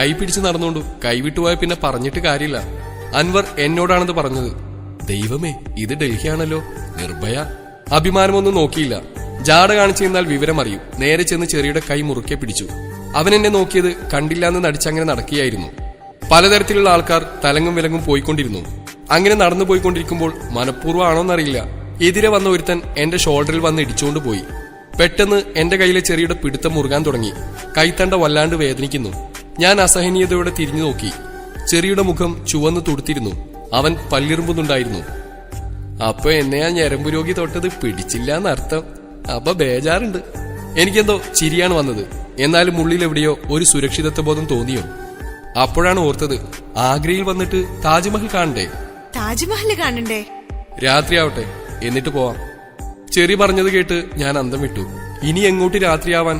കൈ പിടിച്ച് നടന്നുകൊണ്ടു. കൈവിട്ടുപോയ പിന്നെ പറഞ്ഞിട്ട് കാര്യമില്ല. അൻവർ എന്നോടാണെന്ന് പറഞ്ഞത്. ദൈവമേ, ഇത് ഡൽഹിയാണല്ലോ. നിർഭയ. അഭിമാനമൊന്നും നോക്കിയില്ല. ജാട കാണിച്ചു നിന്നാൽ വിവരം അറിയും. നേരെ ചെന്ന് ചെറിയുടെ കൈ മുറുക്കെ പിടിച്ചു. അവൻ എന്നെ നോക്കിയത് കണ്ടില്ലാന്ന് നടിച്ചങ്ങനെ നടക്കുകയായിരുന്നു. പലതരത്തിലുള്ള ആൾക്കാർ തലങ്ങും വിലങ്ങും പോയിക്കൊണ്ടിരുന്നു. അങ്ങനെ നടന്നു പോയിക്കൊണ്ടിരിക്കുമ്പോൾ മനഃപൂർവ്വം ആണോന്നറിയില്ല, എതിരെ വന്ന ഒരുത്തൻ എന്റെ ഷോൾഡറിൽ വന്ന് ഇടിച്ചുകൊണ്ട് പോയി. പെട്ടെന്ന് എന്റെ കയ്യിലെ ചെറിയുടെ പിടുത്തം മുറുകാൻ തുടങ്ങി. കൈത്തണ്ട വല്ലാണ്ട് വേദനിക്കുന്നു. ഞാൻ അസഹനീയതയോടെ തിരിഞ്ഞു നോക്കി. ചെറിയുടെ മുഖം ചുവന്ന് തുടുത്തിരുന്നു. അവൻ പല്ലിറുമ്പുന്നുണ്ടായിരുന്നു. അപ്പൊ എന്നെയാ ഞരമ്പു രോഗി തൊട്ടത് പിടിച്ചില്ല എന്നർത്ഥം. അപ്പൊ ബേജാറുണ്ട്. എനിക്കെന്തോ ചിരിയാണ് വന്നത്. എന്നാലും ഉള്ളിലെവിടെയോ ഒരു സുരക്ഷിതത്വ ബോധം തോന്നിയോ. അപ്പോഴാണ് ഓർത്തത്, ആഗ്രയിൽ വന്നിട്ട് താജ്മഹൽ കാണണ്ടേ? താജ്മഹൽ കാണണ്ടേ? രാത്രിയാവട്ടെ, എന്നിട്ട് പോവാം. ചെറി പറഞ്ഞത് കേട്ട് ഞാൻ അന്തം വിട്ടു. ഇനി എങ്ങോട്ട് രാത്രിയാവാൻ?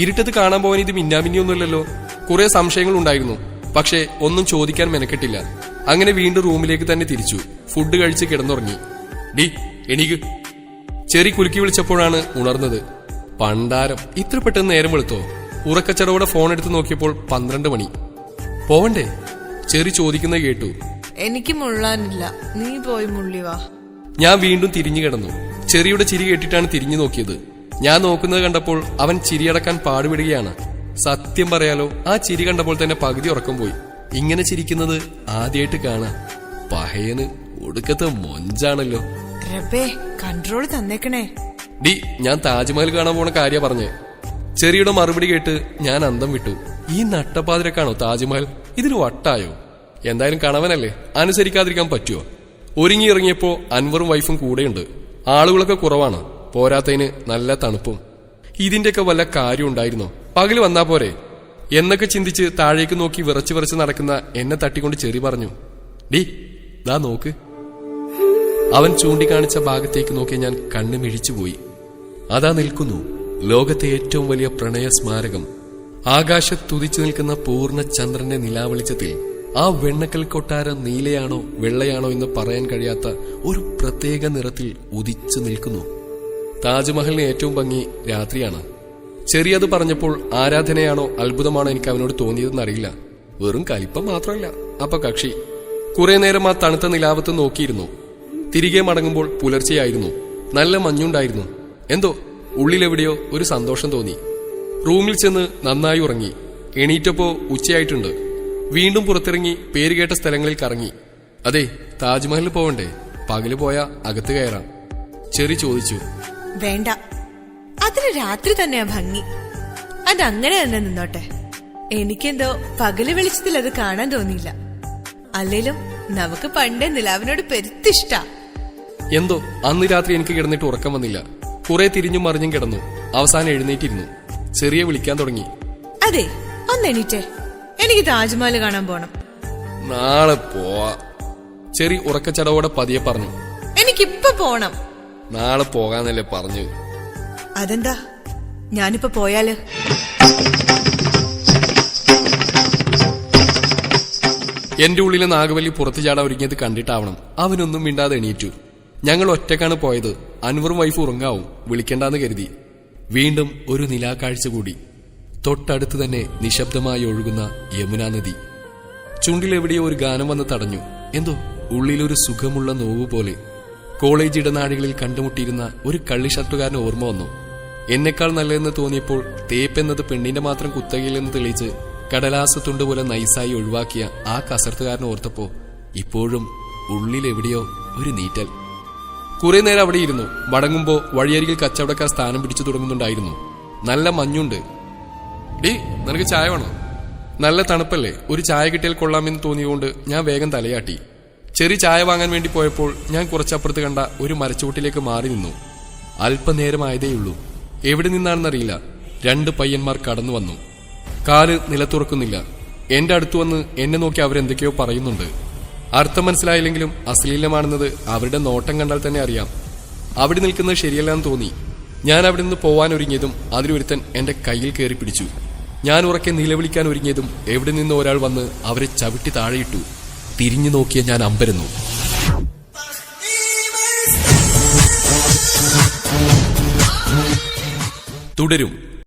ഇരുട്ടത്ത് കാണാൻ പോവാൻ ഇത് മിന്നാമിന്നിയൊന്നുമല്ലല്ലോ. കുറെ സംശയങ്ങൾ ഉണ്ടായിരുന്നു. പക്ഷേ ഒന്നും ചോദിക്കാൻ മെനക്കെട്ടില്ല. അങ്ങനെ വീണ്ടും റൂമിലേക്ക് തന്നെ തിരിച്ചു. ഫുഡ് കഴിച്ച് കിടന്നുറങ്ങി. ഡി എണീക്ക്. ചെറി കുലുക്കി വിളിച്ചപ്പോഴാണ് ഉണർന്നത്. പണ്ടാരം, ഇത്ര പെട്ടെന്ന് നേരം വെളുത്തോ? ഉറക്കച്ചടവോടെ ഫോൺ എടുത്ത് നോക്കിയപ്പോൾ 12 മണി. പോവണ്ടേ? ചെറി ചോദിക്കുന്നത് കേട്ടു. എനിക്ക് മുള്ളാനില്ല, നീ പോയി മുള്ളിവാ. ഞാൻ വീണ്ടും തിരിഞ്ഞു കിടന്നു. ചെറിയുടെ ചിരി കേട്ടിട്ടാണ് തിരിഞ്ഞു നോക്കിയത്. ഞാൻ നോക്കുന്നത് കണ്ടപ്പോൾ അവൻ ചിരിയടക്കാൻ പാടുപെടുകയാണ്. സത്യം പറയാലോ, ആ ചിരി കണ്ടപ്പോൾ തന്നെ പകുതി ഉറക്കം പോയി. ഇങ്ങനെ ചിരിക്കുന്നത് ആദ്യമായിട്ട് കാണാം. പഹയന് ഒടുക്കത്തെ മൊഞ്ചാണല്ലോ. റബ്ബേ, കൺട്രോൾ തന്നേക്കണേ. ഡി, ഞാൻ താജ്മഹൽ കാണാൻ പോണ കാര്യ പറഞ്ഞേ. ചെറിയുടെ മറുപടി കേട്ട് ഞാൻ അന്തം വിട്ടു. ഈ നട്ടപ്പാതിരക്കാണോ താജ്മഹൽ? ഇതിന് വട്ടായോ? എന്തായാലും കണവനല്ലേ, അനുസരിക്കാതിരിക്കാൻ പറ്റുമോ? ഒരുങ്ങി ഇറങ്ങിയപ്പോ അൻവറും വൈഫും കൂടെയുണ്ട്. ആളുകളൊക്കെ കുറവാണ്. പോരാത്തതിന് നല്ല തണുപ്പും. ഇതിന്റെയൊക്കെ വല്ല കാര്യം ഉണ്ടായിരുന്നോ? പകല് വന്നാ പോരെ എന്നൊക്കെ ചിന്തിച്ച് താഴേക്ക് നോക്കി വിറച്ച് വിറച്ച് നടക്കുന്ന എന്നെ തട്ടിക്കൊണ്ട് ചെറി പറഞ്ഞു. ഡി, ദാ നോക്ക്. അവൻ ചൂണ്ടിക്കാണിച്ച ഭാഗത്തേക്ക് നോക്കി ഞാൻ കണ്ണു മിഴിച്ചുപോയി. അതാ നിൽക്കുന്നു ലോകത്തെ ഏറ്റവും വലിയ പ്രണയ സ്മാരകം. ആകാശത്തുതിച്ചു നിൽക്കുന്ന പൂർണ്ണ ചന്ദ്രന്റെ നിലാവെളിച്ചത്തിൽ ആ വെണ്ണക്കൽ കൊട്ടാരം നീലയാണോ വെള്ളയാണോ എന്ന് പറയാൻ കഴിയാത്ത ഒരു പ്രത്യേക നിറത്തിൽ ഉദിച്ചു നിൽക്കുന്നു. താജ്മഹലിന് ഏറ്റവും ഭംഗി രാത്രിയാണ്. ചെറിയത് പറഞ്ഞപ്പോൾ ആരാധനയാണോ അത്ഭുതമാണോ എനിക്ക് അവനോട് തോന്നിയതെന്നറിയില്ല. വെറും കലിപ്പം മാത്രമല്ല അപ്പൊ കക്ഷി. കുറെ നേരം ആ തണുത്ത നിലാവത്ത് നോക്കിയിരുന്നു. തിരികെ മടങ്ങുമ്പോൾ പുലർച്ചെയായിരുന്നു. നല്ല മഞ്ഞുണ്ടായിരുന്നു. എന്തോ ഉള്ളിലെവിടെയോ ഒരു സന്തോഷം തോന്നി. റൂമിൽ ചെന്ന് നന്നായി ഉറങ്ങി. എണീറ്റപ്പോ ഉച്ചയായിട്ടുണ്ട്. വീണ്ടും പുറത്തിറങ്ങി പേരുകേട്ട സ്ഥലങ്ങളിൽ കറങ്ങി. അതെ, താജ്മഹലിൽ പോവണ്ടേ? പകല് പോയാ അകത്ത് കയറാം. ചെറി ചോദിച്ചു. വേണ്ട, അതിന് രാത്രി തന്നെയാ ഭംഗി. അതങ്ങനെ തന്നെ നിന്നോട്ടെ. എനിക്കെന്തോ പകല് വെളിച്ചത്തിൽ അത് കാണാൻ തോന്നിയില്ല. അല്ലേലും നമുക്ക് പണ്ടേ നിലാവിനോട് പെരുത്തിഷ്ട. എന്തോ അന്ന് രാത്രി എനിക്ക് കിടന്നിട്ട് ഉറക്കം വന്നില്ല. കുറെ തിരിഞ്ഞും മറിഞ്ഞും കിടന്നു. അവസാനം എഴുന്നേറ്റിരുന്നു. ചെറിയ വിളിക്കാൻ തുടങ്ങി. അതെ, ഒന്നെണീറ്റേ, എനിക്ക് താജ്മഹൽ കാണാൻ പോണം. നാളെ പോവാ. ചെറി ഉറക്കച്ചടവോടെ പതിയെ പറഞ്ഞു. എനിക്കിപ്പൊ പോണം. നാളെ പോകാന്നല്ലേ പറഞ്ഞു. അതെന്താ, ഞാനിപ്പോ പോയാല്? എന്റെ ഉള്ളിലെ നാഗവല്ലി പുറത്തു ചാടാൻ ഒരുങ്ങിയത് കണ്ടിട്ടാവണം അവനൊന്നും മിണ്ടാതെ എണീറ്റു. ഞങ്ങൾ ഒറ്റക്കാണ് പോയത്. അൻവറും വൈഫ് ഉറങ്ങാവും, വിളിക്കണ്ടെന്ന് കരുതി. വീണ്ടും ഒരു നിലാക്കാഴ്ച കൂടി. തൊട്ടടുത്ത് തന്നെ നിശബ്ദമായി ഒഴുകുന്ന യമുനാ നദി. ചുണ്ടിലെവിടെയോ ഒരു ഗാനം വന്ന് തടഞ്ഞു. എന്തോ ഉള്ളിലൊരു സുഖമുള്ള നോവ് പോലെ. കോളേജ് ഇടനാഴികളിൽ കണ്ടുമുട്ടിയിരുന്ന ഒരു കള്ളി ഷർട്ടുകാരന് ഓർമ്മ വന്നു. എന്നെക്കാൾ നല്ലതെന്ന് തോന്നിയപ്പോൾ തേപ്പെന്നത് പെണ്ണിന്റെ മാത്രം കുത്തകയില്ലെന്ന് തെളിയിച്ച് കടലാസ തുണ്ടുപോലെ നൈസായി ഒഴിവാക്കിയ ആ കസർത്തുകാരനെ ഓർത്തപ്പോ ഇപ്പോഴും ഉള്ളിലെവിടെയോ ഒരു നീറ്റൽ. കുറെ നേരം അവിടെ ഇരുന്നു. മടങ്ങുമ്പോ വഴിയരികിൽ കച്ചവടക്കാർ സ്ഥാനം പിടിച്ചു തുടങ്ങുന്നുണ്ടായിരുന്നു. നല്ല മഞ്ഞുണ്ട്. ഡി, നിനക്ക് ചായ വേണോ? നല്ല തണുപ്പല്ലേ, ഒരു ചായ കിട്ടിയാൽ കൊള്ളാമെന്ന് തോന്നിയുകൊണ്ട് ഞാൻ വേഗം തലയാട്ടി. ചെറിയ ചായ വാങ്ങാൻ വേണ്ടി പോയപ്പോൾ ഞാൻ കുറച്ചപ്പുറത്ത് കണ്ട ഒരു മരച്ചുവട്ടിലേക്ക് മാറി നിന്നു. അല്പനേരമായതേയുള്ളൂ. എവിടെ നിന്നാണെന്നറിയില്ല. 2 പയ്യന്മാർ കടന്നു വന്നു. കാല് നിലത്തുറക്കുന്നില്ല. എന്റെ അടുത്തു വന്ന് എന്നെ നോക്കി അവരെന്തൊക്കെയോ പറയുന്നുണ്ട്. അർത്ഥം മനസ്സിലായില്ലെങ്കിലും അശ്ലീലമാണെന്നത് അവരുടെ നോട്ടം കണ്ടാൽ തന്നെ അറിയാം. അവിടെ നിൽക്കുന്നത് ശരിയല്ലാന്ന് തോന്നി. ഞാൻ അവിടെ നിന്ന് പോവാനൊരുങ്ങിയതും അതിലൊരുത്തൻ എന്റെ കയ്യിൽ കയറി പിടിച്ചു. ഞാൻ ഉറക്കെ നിലവിളിക്കാൻ ഒരുങ്ങിയതും എവിടെ നിന്ന് ഒരാൾ വന്ന് അവരെ ചവിട്ടി താഴെയിട്ടു. തിരിഞ്ഞു നോക്കിയ ഞാൻ അമ്പരന്നു. തുടരും.